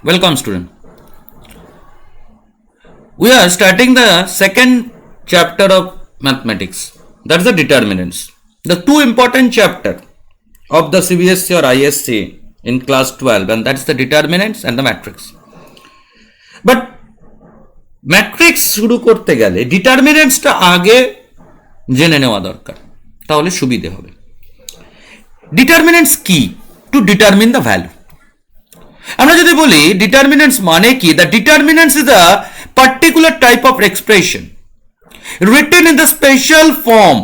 Welcome, student. We are starting the second chapter of mathematics. That's the determinants. The two important chapter of the CBSE or ISC in class 12, and that's the determinants and the matrix. But matrix শুরু করতে গেলে ডিটারমিনেন্টসটা আগে জেনে নেওয়া দরকার, তাহলে সুবিধে হবে। ডিটারমিনেন্টস কি? To determine the value. আমরা যদি বলি ডিটারমিনেন্টস মানে কি, the determinants is a particular type of expression written in the special form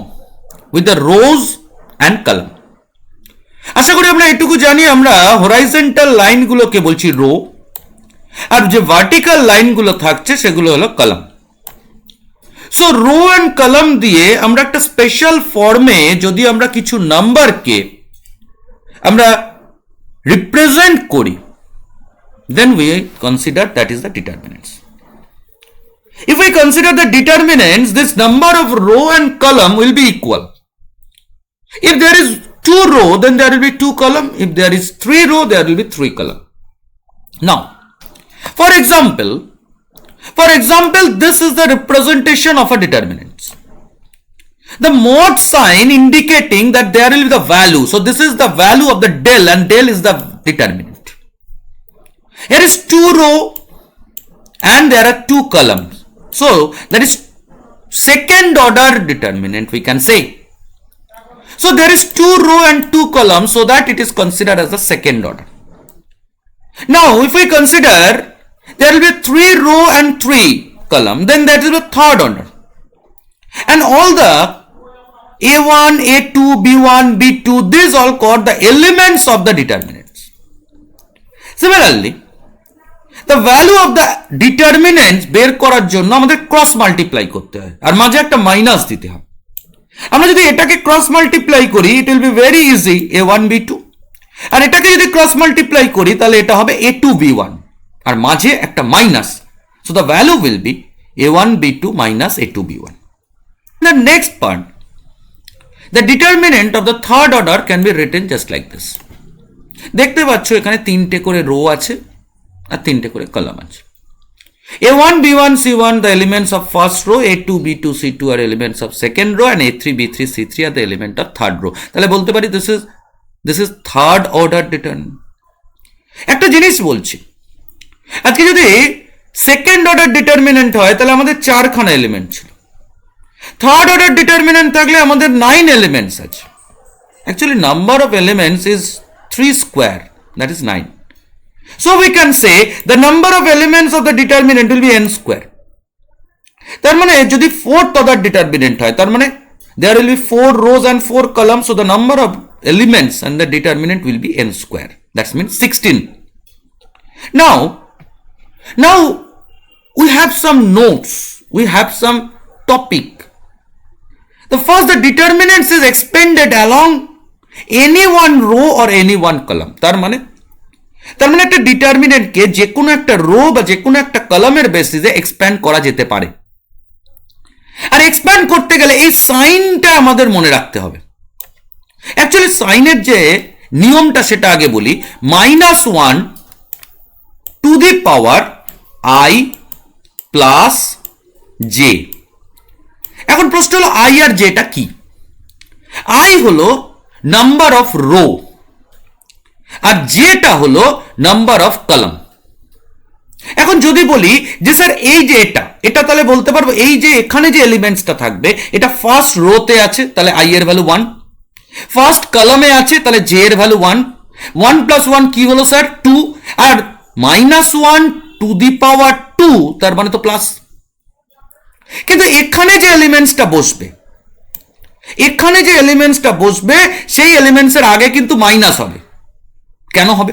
with the rows and column. আশা করি আমরা এটুকু জানি, আমরা হরাইজন্টাল লাইনগুলোকে বলছি রো, আর যে ভার্টিক্যাল লাইনগুলো থাকছে সেগুলো হলো column. So rho and column দিয়ে আমরা একটা স্পেশাল ফর্মে যদি আমরা কিছু নাম্বারকে আমরা রিপ্রেজেন্ট করি, then we consider that is the determinants. If we consider the determinants, this number of row and column will be equal. If there is 2 row, then there will be 2 column. If there is 3 row, there will be 3 column. Now, for example, this is the representation of a determinants. The mod sign indicating that there will be the value. So this is the value of the del, and del is the determinant. Here is 2 row and there are 2 columns. So that is second order determinant, we can say. So there is 2 row and 2 columns, so that it is considered as the second order. Now if we consider there will be 3 row and 3 column, then that is the third order. And all the A1, A2, B1, B2, these all called the elements of the determinants. Similarly, the value of the determinants বের করার জন্য আমাদের cross multiply করতে হয়, আর মাঝে একটা minus দিতে হয়। আমরা যদি এটাকে ক্রস মাল্টিপ্লাই করি, it will be very easy A1 B2, আর এটাকে যদি ক্রস মাল্টিপ্লাই করি তাহলে এটা হবে A2 B1, আর মাঝে একটা minus. So the value will be A1 B2 minus A2 B1. The next part, the determinant of the third order can be written just like this. দেখতে পাচ্ছ এখানে 3টে করে রো আছে আর 3টে করে কলাম আছে। A1 B1 C1 the elements of first row, A2 B2 C2 are elements of second row, and A3 B3 C3 are the element of third row. তাহলে বলতে পারি this is third order determinant. একটা জিনিস বলছি, আজকে যদি second order determinant হয় তাহলে আমাদের 4খানা এলিমেন্ট ছিল। থার্ড অর্ডার ডিটারমিনেন্ট থাকলে আমাদের 9 এলিমেন্টস আছে। Actually number of elements is 3 square, that is 9. So we can say the number of elements of the determinant will be n square. তার মানে যদি fourth order determinant হয়, তার মানে there will be 4 rows and 4 columns, so the number of elements and the determinant will be n square. That means 16. Now we have some notes, we have some topic. The first, the determinants is expanded along any one row or any one column. তার মানে একটা ডিটারমিনেন্টকে যে কোনো একটা rho বা যে কোনো একটা কলামের বেসিসে এক্সপ্যান্ড করা যেতে পারে। আর এক্সপ্যান্ড করতে গেলে এই সাইনটা আমাদের মনে রাখতে হবে। অ্যাকচুয়ালি সাইনের যে নিয়মটা সেটা আগে বলি, -1 to the power I plus J. এখন প্রশ্ন হলো I আর জেটা কি? I হলো নাম্বার অফ রো, আর যেটা হলো নাম্বার অফ কলাম। এখন যদি বলি যে স্যার এই যে এটা তাহলে বলতে পারবো এই যে এখানে যে এলিমেন্টসটা থাকবে এটা ফার্স্ট রোতে আছে, তাহলে I এর ভ্যালু 1, ফার্স্ট কলামে আছে তাহলে জে এর ভ্যালু 1, 1 প্লাস 1 কি হলো স্যার 2, আর -1 টু দি পাওয়ার 2 তার মানে তো প্লাস। কিন্তু এখানে যে এলিমেন্টসটা বসবে সেই এলিমেন্টসের আগে কিন্তু মাইনাস হবে। কেন হবে?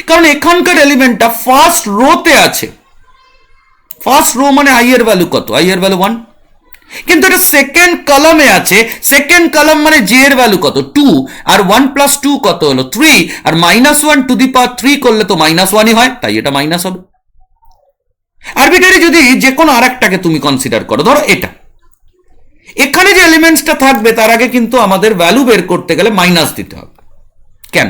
কারণ এখানকার এলিমেন্টটা ফার্স্ট রোতে আছে। ফার্স্ট রো মানে I এর ভ্যালু কত? I এর ভ্যালু 1। কিন্তু এটা সেকেন্ড কলামে আছে, সেকেন্ড কলাম মানে জে এর ভ্যালু কত? 2, আর 1 প্লাস 2 কত হলো 3, আর -1 টু দি পাওয়ার 3 করলে তো -1ই হয়, তাই এটা মাইনাস হবে। আরবিটারি যদি যে কোনো আরেকটাকে তুমি কনসিডার করো, ধরো এটা, এখানে যে এলিমেন্টসটা থাকবে তার আগে কিন্তু আমাদের ভ্যালু বের করতে গেলে মাইনাস দিতে হবে। কেন?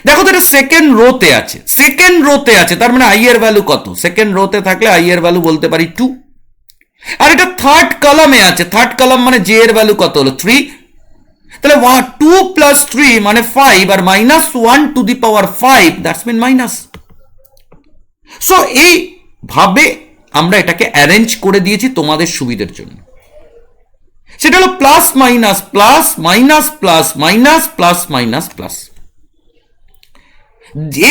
দেখো তো এটা সেকেন্ড রোতে আছে, সেকেন্ড রোতে আছে, তার মানে আই এর ভ্যালু কত? সেকেন্ড রোতে থাকলে আই এর ভ্যালু বলতে পারি 2। আর এটা থার্ড কলামে আছে, থার্ড কলাম মানে জে এর ভ্যালু কত হলো? 3। তাহলে 2 প্লাস 3 মানে 5, আর minus 1 to the power 5, that's mean minus. So এইভাবে আমরা এটাকে অ্যারেঞ্জ করে দিয়েছি তোমাদের সুবিধার জন্য। সেটা হলো plus minus plus minus plus minus plus minus plus.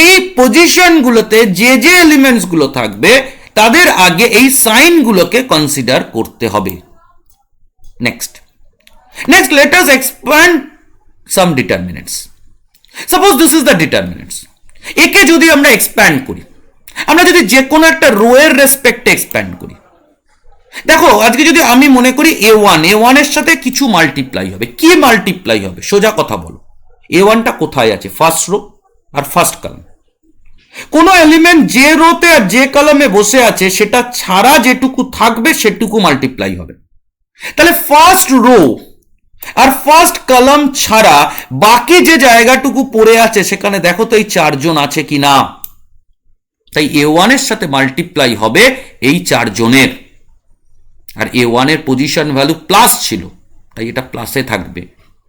এই পজিশনগুলোতে যে যে এলিমেন্টস গুলো থাকবে তাদের আগে এই সাইনগুলোকে কনসিডার করতে হবে। Next let us expand some determinants. Suppose this is the determinants. একে যদি আমরা এক্সপ্যান্ড করি, আমরা যদি যে কোনো একটা রো এর রেসপেক্টে এক্সপ্যান্ড করি, দেখো আজকে যদি আমি মনে করি a1 এর সাথে কিছু মাল্টিপ্লাই হবে, কি মাল্টিপ্লাই হবে? সোজা কথা বলো, a1টা কোথায় আছে? ফার্স্ট রো আর ফার্স্ট কলাম। কোন এলিমেন্ট যে রোতে আর যে কলামে বসে আছে সেটা ছাড়া যেটুকু থাকবে সেটুকু মাল্টিপ্লাই হবে। তাহলে ফার্স্ট রো আর ফার্স্ট কলাম ছাড়া বাকি যে জায়গাটুকু পড়ে আছে সেখানে দেখো তো এই 4 জন আছে কিনা। তাই a1 এর সাথে মাল্টিপ্লাই হবে এই 4 জনের, আর a1 এর পজিশন ভ্যালু প্লাস ছিল তাই এটা প্লাসে থাকবে।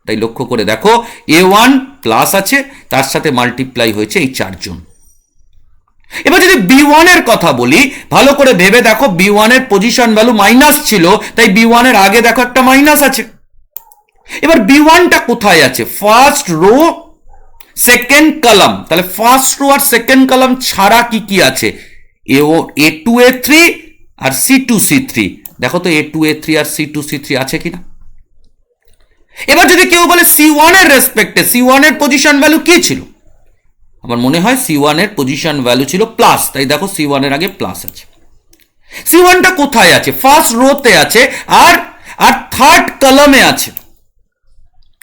তাই লক্ষ্য করে দেখো a1 প্লাস আছে, তার সাথে মাল্টিপ্লাই হয়েছে এই 4 জন। এবার যদি b1 এর কথা বলি, ভালো করে ভেবে দেখো b1 এর পজিশন ভ্যালু মাইনাস ছিল, তাই b1 এর আগে দেখো একটা মাইনাস আছে। এবার b1টা কোথায় আছে? First row second column. তাহলে ফার্স্ট রো আর সেকেন্ড কলাম ছাড়া কি কি আছে? a2 a3 আর c2 c3। দেখো তো a2 a3 আর c2 c3 আছে কিনা। এবার যদি কেউ বলে c1 এর রেসপেক্টে c1 এর পজিশন ভ্যালু কি ছিল? আমার মনে হয় c1 এর পজিশন ভ্যালু ছিল প্লাস, তাই দেখো c1 এর আগে প্লাস আছে। c1টা কোথায় আছে? ফার্স্ট রোতে আছে আর থার্ড কলামে আছে।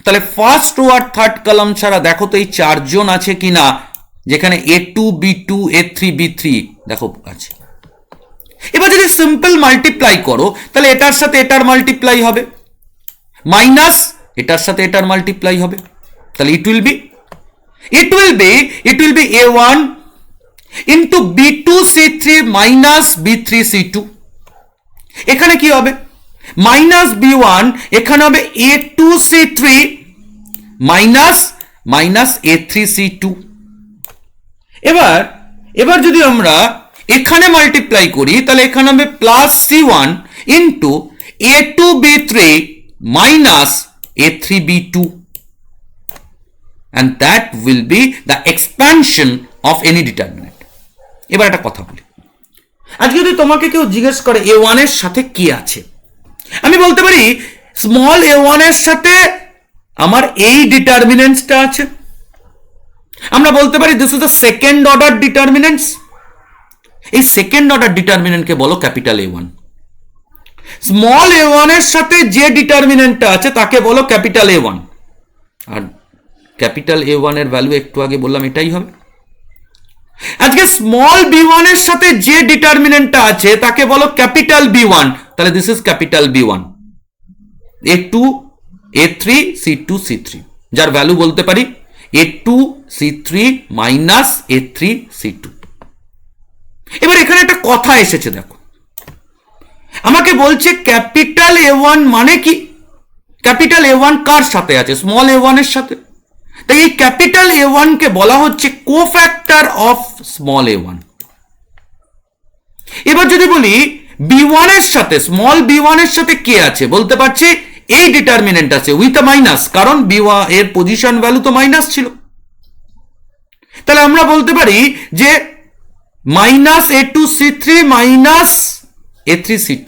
তাহলে ফার্স্ট রো আর থার্ড কলাম ছাড়া দেখো তো এই 4 জন আছে কিনা, যেখানে a2 b2 a3 b3 দেখো আছে। এবার যদি সিম্পল মাল্টিপ্লাই করো তাহলে এটার সাথে এটার মাল্টিপ্লাই হবে, মাইনাস এটার সাথে এটার মাল্টিপ্লাই হবে। তাহলে it will be a1 into b2 c3 minus b3 c2। এখানে কি হবে? মাইনাস b1, এখানে হবে a2 c3 minus a3 c2। এবার যদি আমরা এখানে মাল্টিপ্লাই করি তাহলে এখানে হবে plus c1 into a2 b3 minus a3 b2, and that will be the expansion of any determinant. এবার একটা কথা বলি, আজকে যদি তোমাকে কেউ জিজ্ঞেস করে a1 এর সাথে কি আছে, আমি বলতে পারি স্মল a1 এর সাথে আমার এই ডিটারমিনেন্টসটা আছে। আমরা বলতে পারি this is the second order determinants. এই সেকেন্ড অর্ডার ডিটারমিনেন্টকে বলো ক্যাপিটাল a1। স্মল a1 এর সাথে যে ডিটারমিনেন্টটা আছে তাকে বলো ক্যাপিটাল a1, আর ক্যাপিটাল a1 এর ভ্যালু একটু আগে বললাম এটাই হবে। আজকে স্মল b1 এর সাথে যে ডিটারমিনেন্টটা আছে তাকে বলো ক্যাপিটাল b1, তাহলে this is capital b1, a2 a3 c2 c3, যার ভ্যালু বলতে পারি a2 c3 minus a3 c2। এবার এখানে একটা কথা এসেছে, দেখো আমাকে বলছে ক্যাপিটাল a1 মানে কি? ক্যাপিটাল a1 কার সাথে আছে? স্মল a1 এর সাথে। তাই এই ক্যাপিটাল a1 কে বলা হচ্ছে কোফ্যাক্টর অফ স্মল a1। এবার যদি বলি b1 এর সাথে স্মল b1 এর সাথে কে আছে, বলতে পারছি এই ডিটারমিনেন্ট আছে উইথ আ মাইনাস, কারণ b1 এর পজিশন ভ্যালু তো মাইনাস ছিল। তাহলে আমরা বলতে পারি যে minus a2 c3 minus a3 c2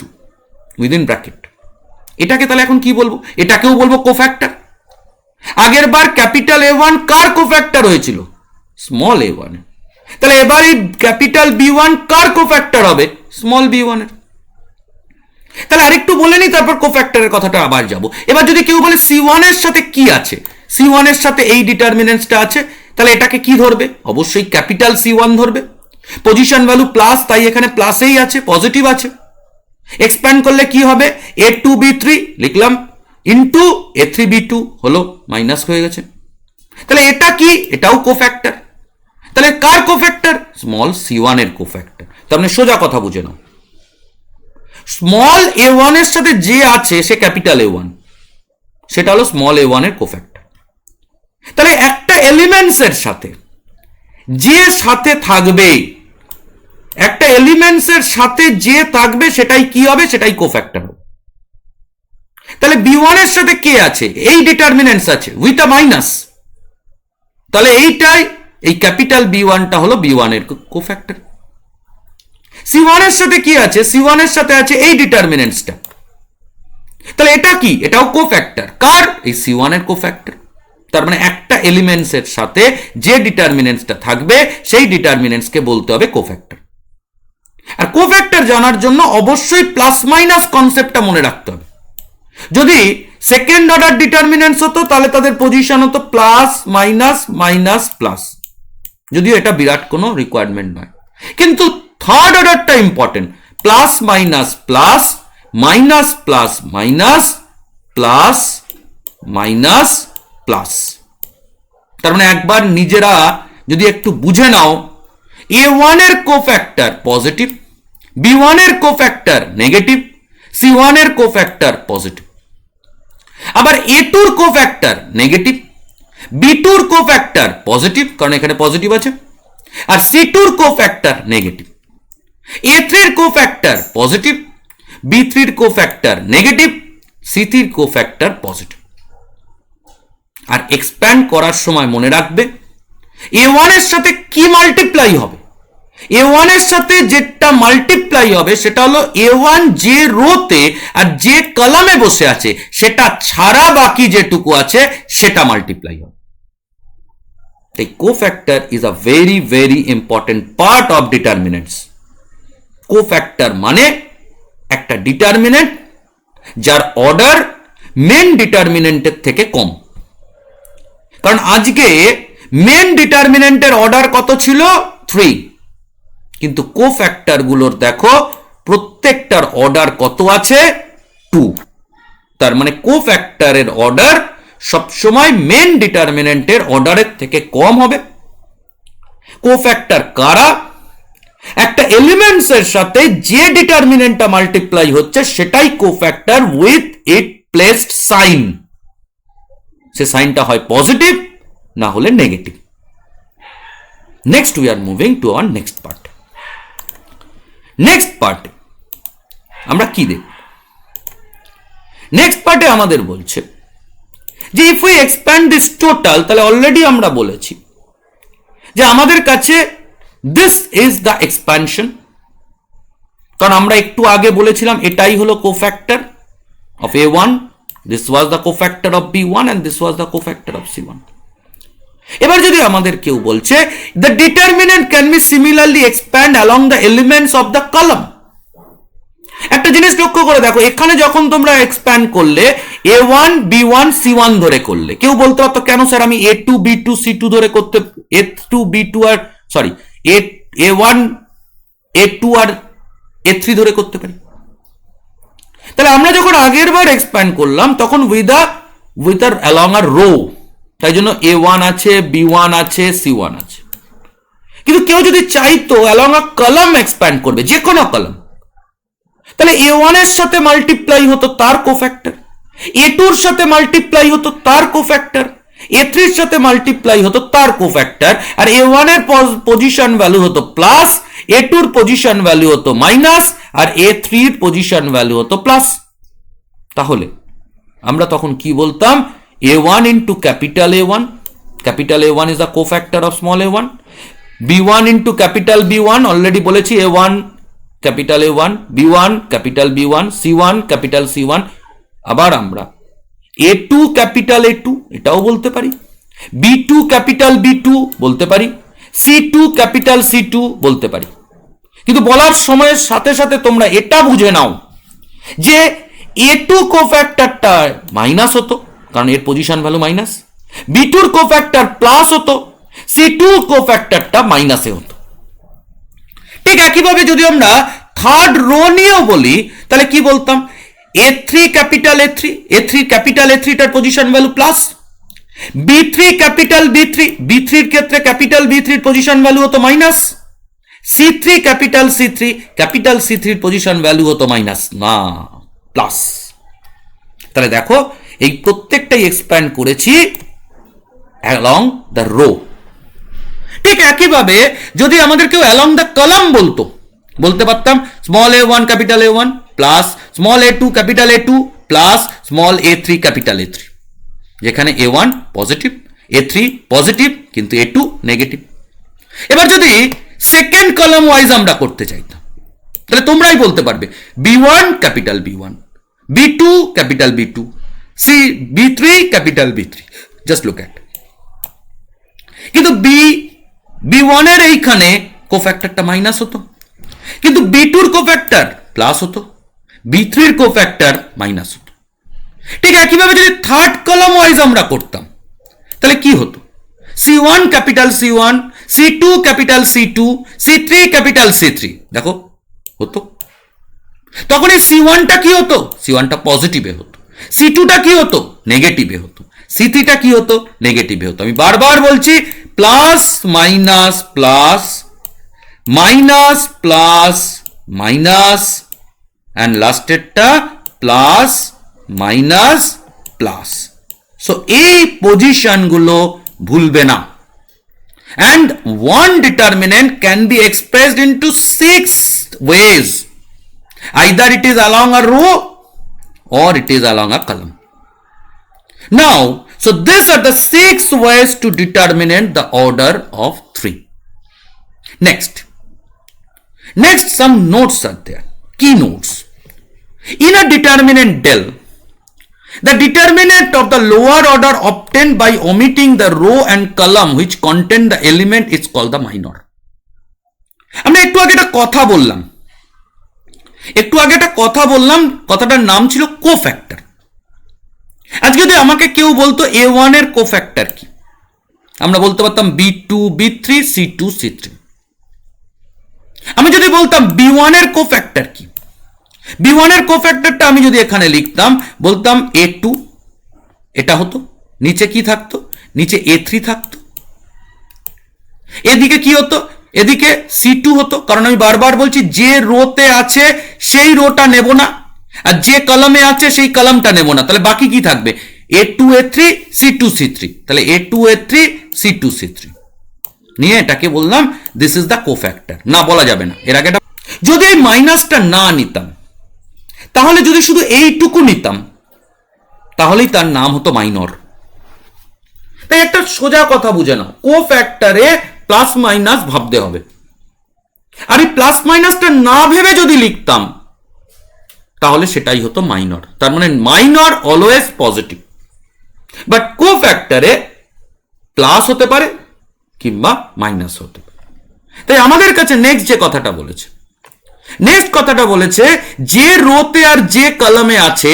within bracket. এটাকে তাহলে এখন কি বলবো? এটাকেও বলবো কোফ্যাক্টর। আগের বার ক্যাপিটাল a1 কার কোফ্যাক্টর হয়েছিল? Small a1। তাহলে এবার এই ক্যাপিটাল b1 কার কোফ্যাক্টর হবে? স্মল b1 এর। তাহলে আরেকটু বলে নি, তারপর কোফ্যাক্টরের কথাটা আবার যাব। এবার যদি কেউ বলে c1 এর সাথে কি আছে, c1 এর সাথে এই ডিটারমিনেন্টসটা আছে, তাহলে এটাকে কি ধরবে? অবশ্যই ক্যাপিটাল c1 ধরবে। পজিশন ভ্যালু প্লাস, তাই এখানে প্লাসেই আছে, পজিটিভ আছে। এক্সপ্যান্ড করলে কি হবে? a2 b3 লিখলাম ইন্টু a3 b2 হলো মাইনাস হয়ে গেছে। তাহলে এটা কি? এটাও কোফ্যাক্টর। তাহলে কার কোফ্যাক্টর? স্মল c1 এর কোফ্যাক্টর। তার মানে সোজা কথা বুঝে নাও, স্মল a1 এর সাথে যে আছে সে ক্যাপিটাল a1, সেটা হলো স্মল a1 এর কোফ্যাক্টর। তাহলে একটা এলিমেন্টস এর সাথে যে সাথে থাকবে, একটা এলিমেন্টস এর সাথে যে থাকবে সেটাই কি হবে? সেটাই কোফ্যাক্টর হবে। তাহলে b1 এর সাথে কে আছে? এই ডিটারমিনেন্টস আছে উইথ আ মাইনাস। তাহলে এইটাই, এই ক্যাপিটাল b1টা হলো b1 এর কোফ্যাক্টর। c1 এর সাথে কি আছে? c1 এর সাথে আছে এই ডিটারমিনেন্টসটা। তাহলে এটা কি? এটাও কোফ্যাক্টর। কার? এই c1 এর কোফ্যাক্টর। তার মানে একটা এলিমেন্টস এর সাথে যে ডিটারমিনেন্টসটা থাকবে সেই ডিটারমিনেন্টসকে বলতে হবে কোফ্যাক্টর। আর কোফ্যাক্টর জানার জন্য অবশ্যই প্লাস মাইনাস কনসেপ্টটা মনে রাখতে হবে। যদি সেকেন্ড অর্ডার ডিটারমিনেন্টস হতো তাহলে তাদের পজিশন হতো প্লাস মাইনাস মাইনাস প্লাস, যদিও এটা বিরাট কোনো রিকোয়ারমেন্ট নয়। কিন্তু থার্ড অর্ডারটা important, plus minus plus, minus plus minus, plus minus plus. তার মানে একবার নিজেরা যদি একটু বুঝে নাও, a1 এর কোফ্যাক্টর পজিটিভ, b1 এর কোফ্যাক্টর নেগেটিভ, c1 এর কোফ্যাক্টর পজিটিভ। আবার a2 এর কোফ্যাক্টর নেগেটিভ, b2 এর কোফ্যাক্টর পজিটিভ, কারণ এখানে পজিটিভ আছে, আর c2 এর কোফ্যাক্টর নেগেটিভ। a3 এর কোফ্যাক্টর পজিটিভ, b3 এর কোফ্যাক্টর নেগেটিভ, c3 এর কোফ্যাক্টর পজিটিভ। আর এক্সপ্যান্ড করার সময় মনে রাখবে a1 এর সাথে কি মাল্টিপ্লাই হবে? a1 এর সাথে যেটা মাল্টিপ্লাই হবে সেটা হলো a1 যে রোতে আর যে কলামে বসে আছে সেটা ছাড়া বাকি যেটুকু আছে সেটা মাল্টিপ্লাই হবে। এই cofactor is a very very important part of determinants. Cofactor মানে একটা ডিটারমিনেন্ট যার অর্ডার মেন ডিটারমিনেন্টের থেকে কম। কারণ আজকে মেন ডিটারমিনেন্টের অর্ডার কত ছিল? 3, কিন্তু কোফ্যাক্টর গুলোর দেখো প্রত্যেকটার অর্ডার কত আছে? 2। তার মানে কোফ্যাক্টরের অর্ডার সবসময় মেন ডিটারমিনেন্টের অর্ডারের থেকে কম হবে। কোফ্যাক্টর কারা? একটা এলিমেন্টস এর সাথে যে ডিটারমিনেন্টটা মাল্টিপ্লাই হচ্ছে সেটাই cofactor with it placed sign. সে সাইনটা হয় পজিটিভ না হলে negative. Next we are moving to our next part. Next পার্টে আমরা কি দেখব? নেক্সট পার্টে আমাদের বলছে যে if we expand this total, তাহলে অলরেডি আমরা বলেছি যে আমাদের কাছে দিস ইজ দ্য এক্সপ্যানশন। কারণ আমরা একটু আগে বলেছিলাম এটাই হলো cofactor of a1, this was the cofactor of b1 and this was the cofactor of c1. এবার যদি আমাদের কেউ বলছে the determinant can be similarly expand along the elements of the column, একটা জিনিস লক্ষ্য করে দেখো, এখানে যখন তোমরা এক্সপ্যান্ড করলে a1 b1 c1 ধরে করলে, কেউ বলতে পারতো কেন স্যার আমি a2 b2 c2 ধরে করতে, a2 b2 আর সরি a1 a2 আর a3 ধরে করতে পারি? তাহলে আমরা যখন আগের বার এক্সপ্যান্ড করলাম তখন উইথ আর অ্যালং আর রো, তাই জন্য a1 আছে, b1 আছে, c1 আছে। কিন্তু কেউ যদি চাইতো অ্যালং আ কলাম এক্সপ্যান্ড করবে, যে কোনো কলাম, তাহলে a1 এর সাথে মাল্টিপ্লাই হতো তার কোফ্যাক্টর, a2 এর সাথে মাল্টিপ্লাই হতো তার কোফ্যাক্টর, a3 এর সাথে মাল্টিপ্লাই হতো তার কোফ্যাক্টর, আর a1 এর পজিশন ভ্যালু হতো প্লাস, a2 এর পজিশন ভ্যালু হতো মাইনাস, আর a3 এর পজিশন ভ্যালু হতো প্লাস। তাহলে আমরা তখন কি বলতাম? a1 into capital A1 is the cofactor of small a1, b1 into capital B1, already বলেছি a1 capital A1, b1 capital B1, c1 capital C1। আবার আমরা a2 capital A2 এটাও বলতে পারি, b2 capital B2 বলতে পারি, c2 capital C2 বলতে পারি। কিন্তু বলার সময়ের সাথে সাথে তোমরা এটা বুঝে নাও যে a2 কোফ্যাক্টরটা মাইনাস হতো কারণ এর পজিশন ভ্যালু মাইনাস, b2 এর কোফ্যাক্টর প্লাস হতো, c2 কোফ্যাক্টরটা মাইনাসে হতো। ঠিক একইভাবে যদি আমরা থার্ড রো নিয়েও বলি তাহলে কি বলতাম? a3 capital A3 capital A3 টার position value plus, B3 capital B3, B3 এর ক্ষেত্রে ক্যাপিটাল B3 এর পজিশন ভ্যালু হতো minus, C3 capital C3, capital C3 এর পজিশন ভ্যালু হতো মাইনাস না প্লাস। তাহলে দেখো এই প্রত্যেকটাই এক্সপ্যান্ড করেছি অ্যালং দ্য রো। ঠিক একইভাবে যদি আমাদের কেউ অ্যালং দ্য কলাম বলতো, বলতে পারতাম small a1 capital a1 plus small a2 capital a2 plus small a3 capital a3, যেখানে a1 পজিটিভ, a3 পজিটিভ কিন্তু a2 নেগেটিভ। এবার যদি সেকেন্ড কলাম ওয়াইজ আমরা করতে চাইতাম, তাহলে তোমরাই বলতে পারবে b1 capital b1, b2 capital b2, b3 capital b3, just look at. কিন্তু b1 এর এইখানে কোফ্যাক্টরটা মাইনাস হতো, কিন্তু b2 এর কোফ্যাক্টর প্লাস হতো, b3 এর কোফ্যাক্টর মাইনাস হতো। ঠিক একইভাবে যদি থার্ড কলাম ওয়াইজ আমরা করতাম তাহলে কি হতো, c1 capital c1, c2 capital c2, c3 capital c3, দেখো হতো। তখন এই c1টা কি হতো, c1টা পজিটিভে হতো, c2টা কি হতো নেগেটিভে হতো, c3টা কি হতো নেগেটিভে হতো। আমি বারবার বলছি plus minus plus, minus plus minus, and লাস্টেরটা প্লাস মাইনাস প্লাস। সো এই পজিশনগুলো ভুলবে না। And one determinant can be expressed into 6 ways. Either it is along a row or it is along a column. Now, so these are the 6 ways to determine the order of 3. Next, some notes are there, key notes. In a determinant del, the determinant of the lower order obtained by omitting the row and column which contain the element is called the minor. আমরা একটু আগে একটা কথা বললাম, কথাটার নাম ছিল cofactor. আজকে যদি আমাকে কেউ বলতো a1 এর কোফ্যাক্টর কি, আমরা বলতে পারতাম b2 b3 c2 c3। আমি যদি বলতাম b1 এর কোফ্যাক্টর কি, b1 এর কোফ্যাক্টরটা আমি যদি এখানে লিখতাম, বলতাম a2, এটা হতো, নিচে কি থাকতো, নিচে a3 থাকতো, এদিকে কি হতো, এদিকে c2 হতো। কারণ আমি বারবার বলছি যে রোতে আছে সেই রোটা নেব না, আর যে কলামে আছে সেই কলামটা নেব না, তাহলে বাকি কি থাকবে a2 a3 c2 c3, তাহলে a2 a3 c2 c3 নিয়ে এটাকে বললাম দিস ইজ দ্য কোফ্যাক্টর। না বলা যাবে না এর আগে। যদি এই মাইনাসটা না নিতাম, তাহলে যদি শুধু এইটুকু নিতাম তাহলেই তার নাম হতো মাইনর। তাই একটা সোজা কথা বুঝে নাও, কোফ্যাক্টরে প্লাস মাইনাস ভাবতে হবে, আর এই প্লাস মাইনাসটা না ভেবে যদি লিখতাম তাহলে সেটাই হতো মাইনর। তার মানে মাইনর অলওয়েজ পজিটিভ, বাট কোফ্যাক্টরে প্লাস হতে পারে কিংবা মাইনাস হতে পারে। তাই আমাদের কাছে নেক্সট কথাটা বলেছে যে রোতে আর যে কলামে আছে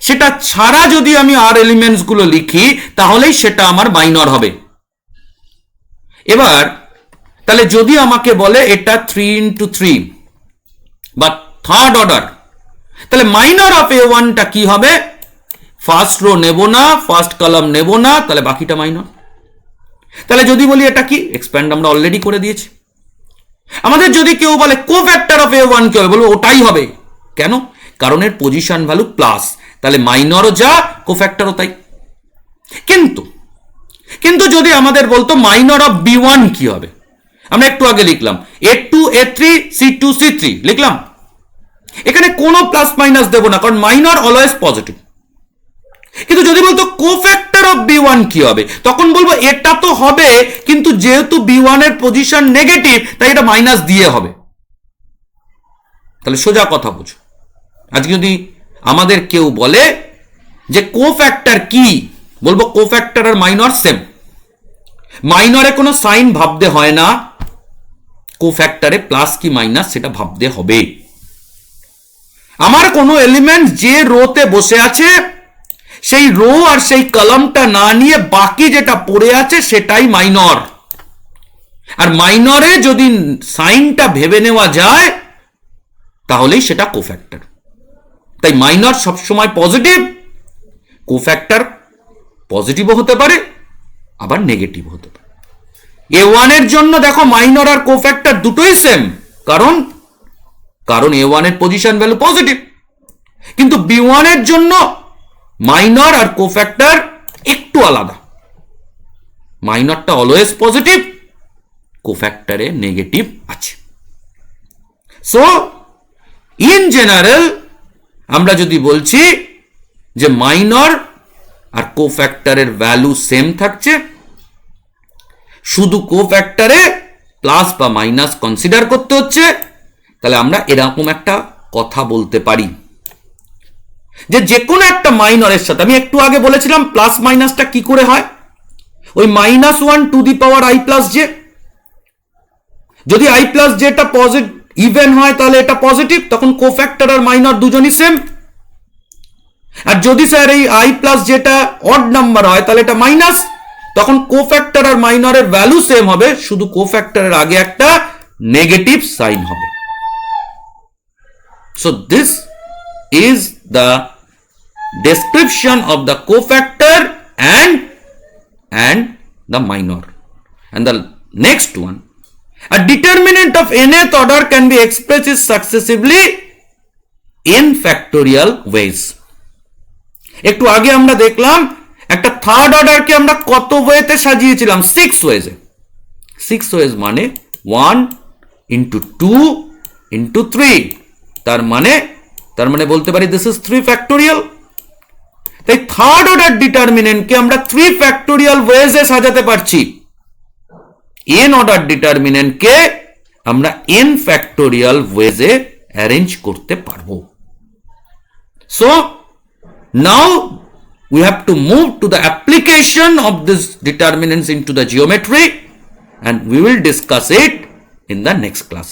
সেটা ছাড়া যদি আমি আর এলিমেন্টস গুলো লিখি তাহলেই সেটা আমার মাইনর হবে। এবার তাহলে যদি আমাকে বলে এটা 3 into 3 বা থার্ড অর্ডার, তাহলে মাইনর অফ a1 টা কি হবে, ফার্স্ট রো নেব না, ফার্স্ট কলাম নেব না, তাহলে বাকিটা মাইনর। তাহলে যদি বলি এটা কি, এক্সপ্যান্ড আমরা অলরেডি করে দিয়েছি। আমাদের যদি কেউ বলে কোফ্যাক্টর অফ a1 কি হবে, বলবো ওটাই হবে। কেন, কারণ এর পজিশন ভ্যালু প্লাস, তাহলে মাইনরও যা কোফ্যাক্টরও তাই। কিন্তু যদি আমাদের বলতো মাইনর অফ b1 কি হবে, আমরা একটু আগে লিখলাম a2 a3 c2 c3 লিখলাম, এখানে কোনো প্লাস মাইনাস দেব না কারণ মাইনর অলওয়েজ পজিটিভ। কিন্তু যদি বলতো কোফ্যাক্টর অফ b1 কি হবে, তখন বলবো এটা তো হবে, কিন্তু যেহেতু b1 এর পজিশন নেগেটিভ তাই এটা মাইনাস দিয়ে হবে। তাহলে সোজা কথা বুঝো, আজকে যদি আমাদের কেউ বলে যে কোফ্যাক্টর কি, বলবো কোফ্যাক্টর আর মাইনর সেম। মাইনরে কোনো সাইন ভাবতে হয় না, কোফ্যাক্টরে প্লাস কি মাইনাস সেটা ভাবতে হবে। আমার কোনো এলিমেন্ট যে রোতে বসে আছে সেই রো আর সেই কলামটা না নিয়ে বাকি যেটা পড়ে আছে সেটাই মাইনর। আর মাইনরে যদি সাইনটা ভেবে নেওয়া যায় তাহলেই সেটা কোফ্যাক্টর। তাই মাইনর সবসময় পজিটিভ, কোফ্যাক্টর পজিটিভও হতে পারে আবার নেগেটিভ হতে পারে। A1 এর জন্য দেখো মাইনর আর কোফ্যাক্টর দুটোই সেম, কারণ A1 এর পজিশন ভ্যালু পজিটিভ, কিন্তু B1 এর জন্য মাইনর আর কোফ্যাক্টর একটু আলাদা। মাইনরটা অলওয়েজ পজিটিভ, কোফ্যাক্টরে নেগেটিভ আছে। সো ইন জেনারেল আমরা যদি বলছি যে মাইনর আর কোফ্যাক্টরের ভ্যালু সেম থাকছে, শুধু কোফ্যাক্টরে প্লাস বা মাইনাস কনসিডার করতে হচ্ছে, তাহলে আমরা এরকম একটা কথা বলতে পারি যে কোনো একটা মাইনরের সাথে, আমি একটু আগে বলেছিলাম প্লাস মাইনাসটা কি করে হয়, ওই -1 to the power i plus J, যদি i প্লাস জেটা পজিটিভ ইভেন হয় তাহলে এটা পজিটিভ, তখন কোফ্যাক্টর আর মাইনর দুজনই সেম। আর যদি স্যার এই i প্লাস যেটা অড নাম্বার হয় তাহলে এটা মাইনাস, তখন কোফ্যাক্টর আর মাইনরের ভ্যালু সেম হবে, শুধু কোফ্যাক্টরের আগে একটা নেগেটিভ সাইন হবে। So this is the description of the cofactor and the minor. And the next one, a determinant of nth order can be expressed successively in factorial ways. একটু আগে আমরা দেখলাম একটা থার্ড অর্ডারকে আমরা কত ওয়েতে সাজিয়েছিলাম, 6 ওয়েজে। 6 ওয়েজ মানে 1 into 2 into 3, তার মানে বলতে পারি দিস ইজ 3 ফ্যাক্টোরিয়াল। তাই থার্ড অর্ডার ডিটারমিনেন্টকে আমরা 3 ফ্যাক্টোরিয়াল ওয়েজে সাজাতে পারছি, এন অর্ডার ডিটারমিনেন্টকে আমরা n ফ্যাক্টোরিয়াল ওয়েজে অ্যারেঞ্জ করতে পারবো। So now we have to move to the application of these determinants into the geometry, and we will discuss it in the next class.